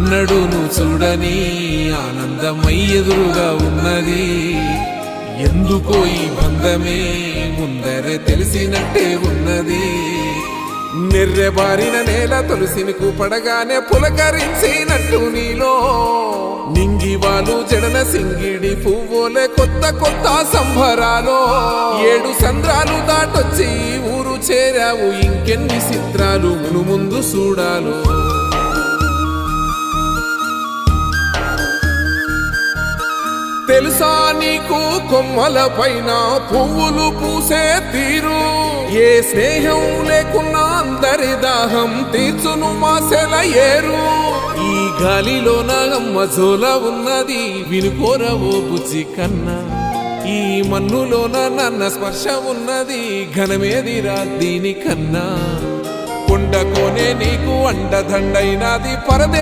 ఎన్నడూను చూడని ఆనందమై ఎదురుగా ఉన్నది. ఎందుకో ఈ బంధమే ముందరే తెలిసినట్టే ఉన్నది. నెర్రెబారిన నేల తులసిని కూపడగానే పులకరించినట్టు నీలో నింగివాలు జడన సింగిడి పువ్వులే కొత్త కొత్త సంబరాలో. 7 సంద్రాలు దాటొచ్చి ఊరు చేరావు, ఇంకెన్ని చిత్రాలు మును ముందు చూడాలో. తెలుసా నీకు కొమ్మల పైన పువ్వులు పూసే తీరు? ఏ స్నేహం లేకున్నా అందరి దాహం తీర్చును మాసెల ఏరు. ఈ గాలిలోన అమ్మజోల ఉన్నది, వినుకోరవో బుజ్జి కన్నా. ఈ మన్నులోన నన్న స్పర్శ ఉన్నది, ఘనమేదిరా దీనికన్నా. కొండకోనే నీకు అండదండైనది పరదే.